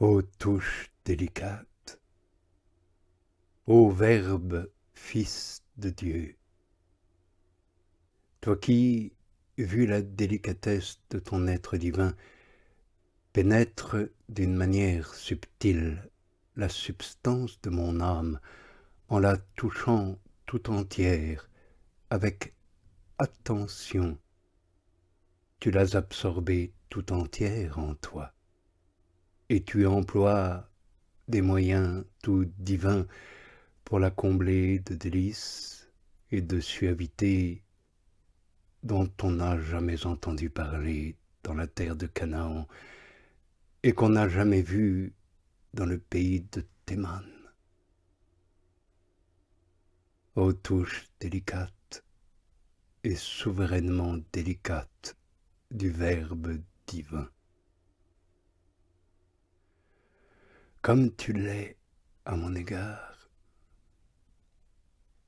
Ô touche délicate, ô Verbe, Fils de Dieu, toi qui, vu la délicatesse de ton être divin, pénètres d'une manière subtile la substance de mon âme en la touchant tout entière, avec attention, tu l'as absorbée tout entière en toi, et tu emploies des moyens tout divins pour la combler de délices et de suavité dont on n'a jamais entendu parler dans la terre de Canaan et qu'on n'a jamais vu dans le pays de Théman. Ô touche délicate et souverainement délicate du Verbe divin. Comme tu l'es à mon égard,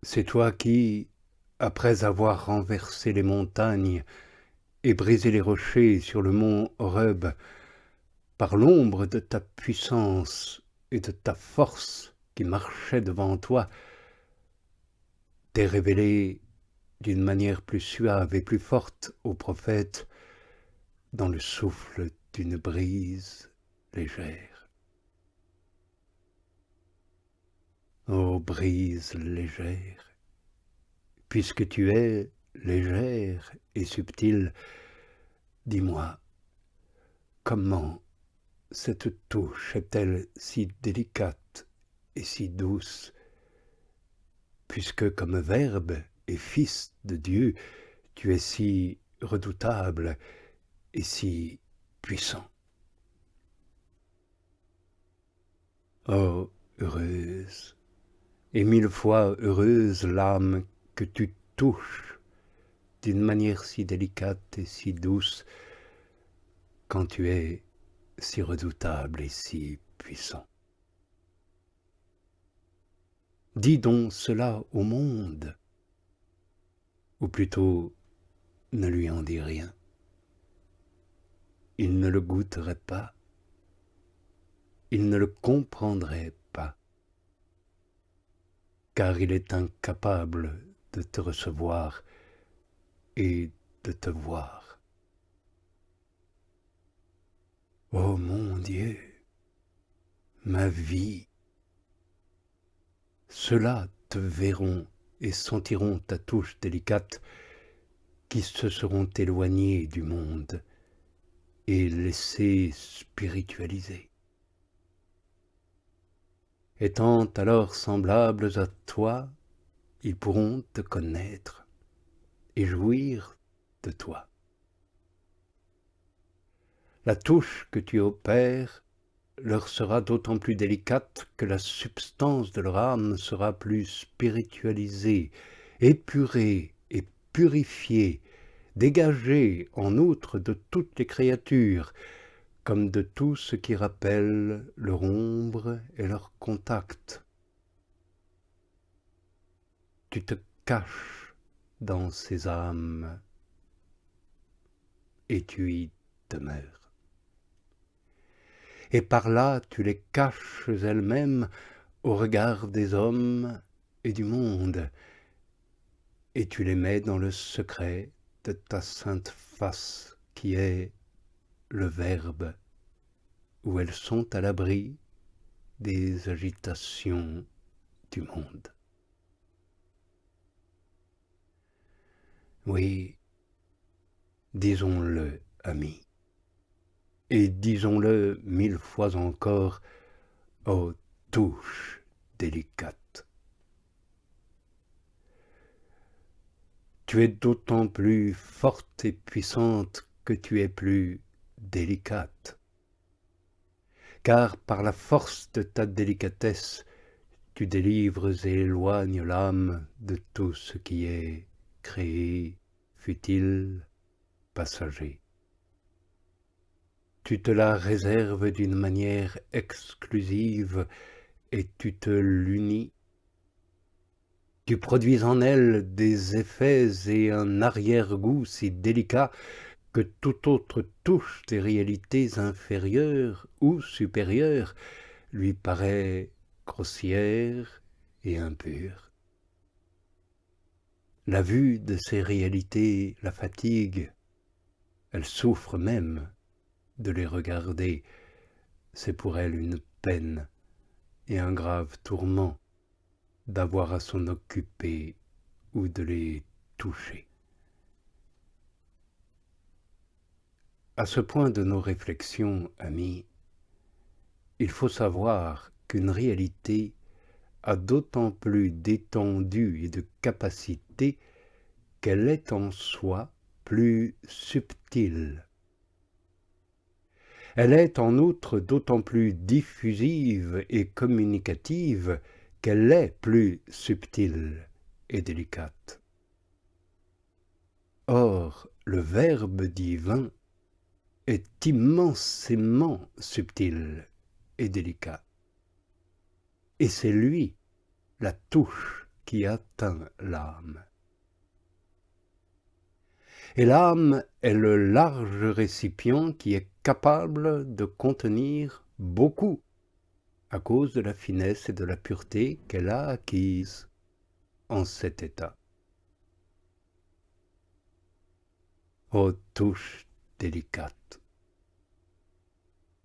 c'est toi qui, après avoir renversé les montagnes et brisé les rochers sur le mont Horeb, par l'ombre de ta puissance et de ta force qui marchait devant toi, t'es révélé d'une manière plus suave et plus forte au prophète dans le souffle d'une brise légère. Ô brise légère, puisque tu es légère et subtile, dis-moi, comment cette touche est-elle si délicate et si douce, puisque comme Verbe et Fils de Dieu, tu es si redoutable et si puissant. Oh, heureuse, et mille fois heureuse l'âme que tu touches d'une manière si délicate et si douce, quand tu es si redoutable et si puissant. Dis donc cela au monde, ou plutôt ne lui en dis rien. Il ne le goûterait pas, il ne le comprendrait pas, car il est incapable de te recevoir et de te voir. Ô mon Dieu, ma vie, ceux-là te verront et sentiront ta touche délicate, qui se seront éloignés du monde et laissés spiritualiser. Étant alors semblables à toi, ils pourront te connaître et jouir de toi. La touche que tu opères leur sera d'autant plus délicate que la substance de leur âme sera plus spiritualisée, épurée et purifiée, dégagée en outre de toutes les créatures, comme de tout ce qui rappelle leur ombre et leur contact. Tu te caches dans ces âmes et tu y demeures. Et par là tu les caches elles-mêmes au regard des hommes et du monde, et tu les mets dans le secret de ta sainte face qui est le Verbe, où elles sont à l'abri des agitations du monde. Oui, disons-le, amis, et disons-le mille fois encore, ô touche délicate. Tu es d'autant plus forte et puissante que tu es plus délicate, car par la force de ta délicatesse, tu délivres et éloignes l'âme de tout ce qui est créé, futile, passager. Tu te la réserves d'une manière exclusive et tu te l'unis. Tu produis en elle des effets et un arrière-goût si délicats que toute autre touche des réalités inférieures ou supérieures lui paraît grossière et impure. La vue de ces réalités la fatigue, elle souffre même de les regarder, c'est pour elle une peine et un grave tourment d'avoir à s'en occuper ou de les toucher. À ce point de nos réflexions, amis, il faut savoir qu'une réalité a d'autant plus d'étendue et de capacité qu'elle est en soi plus subtile. Elle est en outre d'autant plus diffusive et communicative qu'elle est plus subtile et délicate. Or, le Verbe divin est immensément subtil et délicat. Et c'est lui, la touche, qui atteint l'âme. Et l'âme est le large récipient qui est capable de contenir beaucoup, à cause de la finesse et de la pureté qu'elle a acquise en cet état. Ô touche délicate,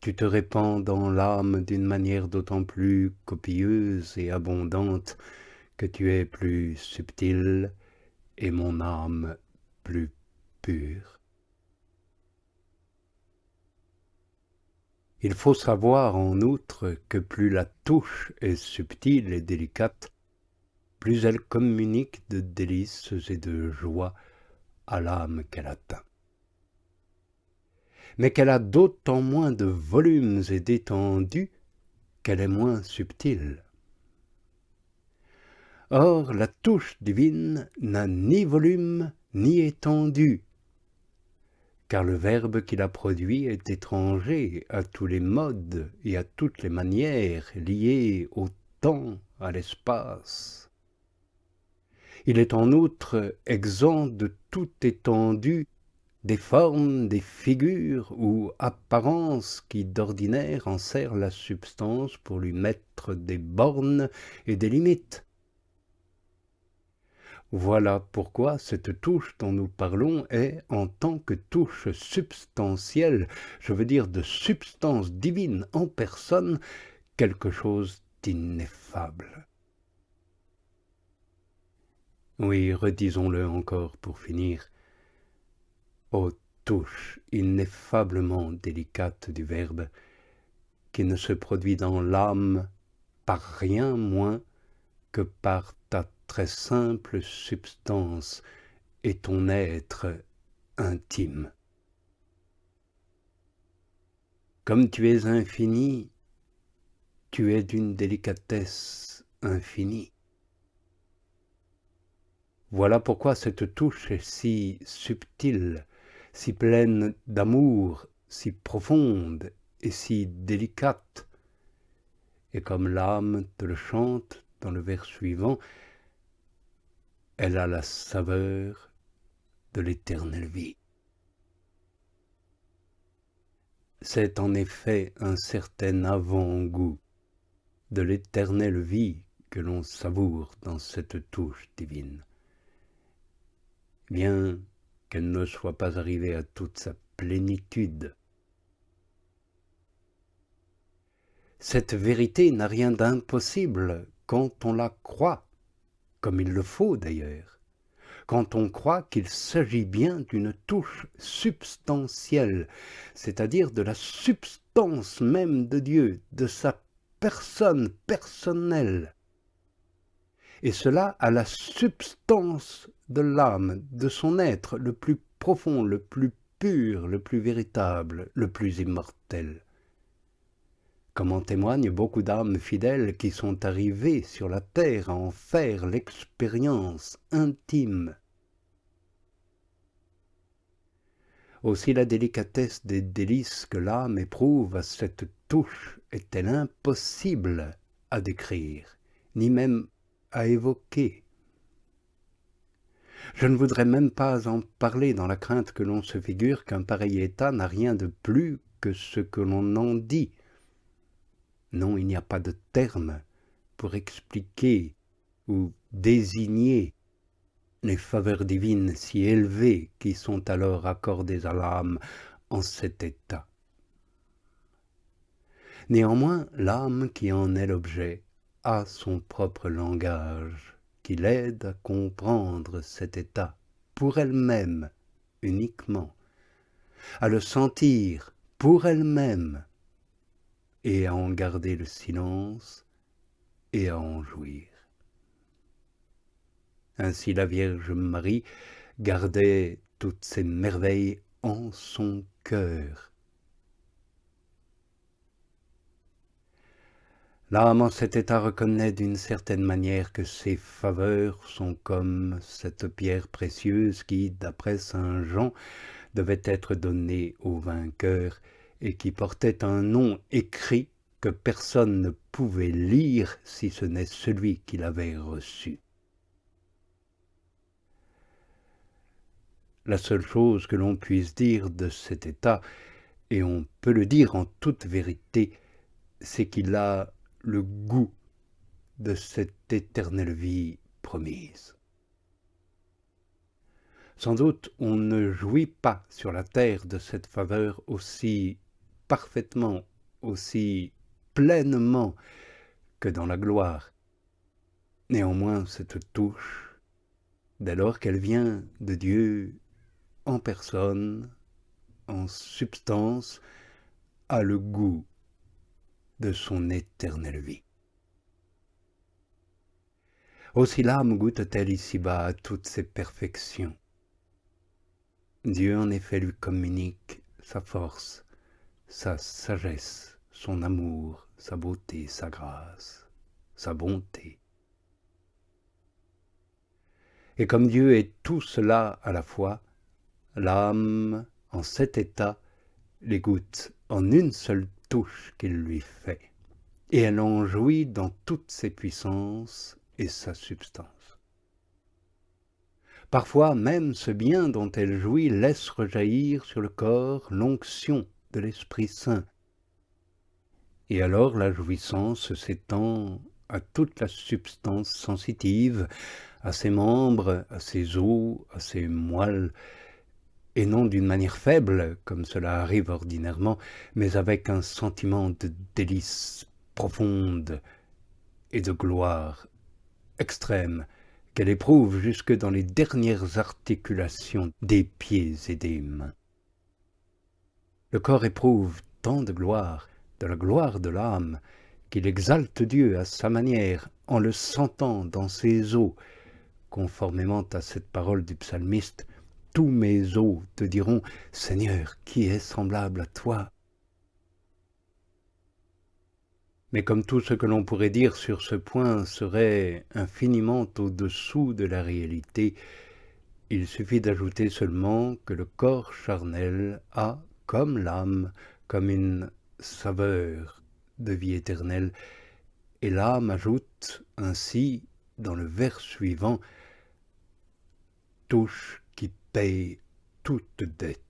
tu te répands dans l'âme d'une manière d'autant plus copieuse et abondante que tu es plus subtil et mon âme plus pure. Il faut savoir en outre que plus la touche est subtile et délicate, plus elle communique de délices et de joie à l'âme qu'elle atteint. Mais qu'elle a d'autant moins de volumes et d'étendue qu'elle est moins subtile. Or, la touche divine n'a ni volume ni étendue, car le Verbe qui la produit est étranger à tous les modes et à toutes les manières liées au temps, à l'espace. Il est en outre exempt de toute étendue des formes, des figures ou apparences qui d'ordinaire enserrent la substance pour lui mettre des bornes et des limites. Voilà pourquoi cette touche dont nous parlons est, en tant que touche substantielle, je veux dire de substance divine en personne, quelque chose d'ineffable. Oui, redisons-le encore pour finir. Ô touche ineffablement délicate du Verbe, qui ne se produit dans l'âme par rien moins que par ta très simple substance et ton être intime. Comme tu es infini, tu es d'une délicatesse infinie. Voilà pourquoi cette touche est si subtile, si pleine d'amour, si profonde et si délicate. Et comme l'âme te le chante dans le vers suivant, elle a la saveur de l'éternelle vie. C'est en effet un certain avant-goût de l'éternelle vie que l'on savoure dans cette touche divine. Bien qu'elle ne soit pas arrivée à toute sa plénitude. Cette vérité n'a rien d'impossible quand on la croit, comme il le faut d'ailleurs, quand on croit qu'il s'agit bien d'une touche substantielle, c'est-à-dire de la substance même de Dieu, de sa personne personnelle, et cela à la substance de l'âme, de son être le plus profond, le plus pur, le plus véritable, le plus immortel. Comme en témoignent beaucoup d'âmes fidèles qui sont arrivées sur la terre à en faire l'expérience intime. Aussi la délicatesse des délices que l'âme éprouve à cette touche est-elle impossible à décrire, ni même à évoquer. Je ne voudrais même pas en parler dans la crainte que l'on se figure qu'un pareil état n'a rien de plus que ce que l'on en dit. Non, il n'y a pas de terme pour expliquer ou désigner les faveurs divines si élevées qui sont alors accordées à l'âme en cet état. Néanmoins, l'âme qui en est l'objet a son propre langage qui l'aide à comprendre cet état pour elle-même uniquement, à le sentir pour elle-même et à en garder le silence et à en jouir. Ainsi la Vierge Marie gardait toutes ces merveilles en son cœur. L'âme en cet état reconnaît d'une certaine manière que ses faveurs sont comme cette pierre précieuse qui, d'après saint Jean, devait être donnée au vainqueur et qui portait un nom écrit que personne ne pouvait lire si ce n'est celui qui l'avait reçu. La seule chose que l'on puisse dire de cet état, et on peut le dire en toute vérité, c'est qu'il a le goût de cette éternelle vie promise. Sans doute on ne jouit pas sur la terre de cette faveur aussi parfaitement, aussi pleinement que dans la gloire. Néanmoins, cette touche, dès lors qu'elle vient de Dieu en personne, en substance, a le goût de son éternelle vie. Aussi l'âme goûte-t-elle ici-bas à toutes ces perfections. Dieu en effet lui communique sa force, sa sagesse, son amour, sa beauté, sa grâce, sa bonté. Et comme Dieu est tout cela à la fois, l'âme, en cet état, les goûte en une seule touche qu'il lui fait, et elle en jouit dans toutes ses puissances et sa substance. Parfois même ce bien dont elle jouit laisse rejaillir sur le corps l'onction de l'Esprit Saint, et alors la jouissance s'étend à toute la substance sensitive, à ses membres, à ses os, à ses moelles, et non d'une manière faible, comme cela arrive ordinairement, mais avec un sentiment de délice profonde et de gloire extrême, qu'elle éprouve jusque dans les dernières articulations des pieds et des mains. Le corps éprouve tant de la gloire de l'âme, qu'il exalte Dieu à sa manière, en le sentant dans ses os, conformément à cette parole du psalmiste, « Tous mes os te diront, Seigneur, qui est semblable à toi ?» Mais comme tout ce que l'on pourrait dire sur ce point serait infiniment au-dessous de la réalité, il suffit d'ajouter seulement que le corps charnel a, comme l'âme, comme une saveur de vie éternelle, et l'âme ajoute ainsi, dans le vers suivant, « touche qui paye toute dette ».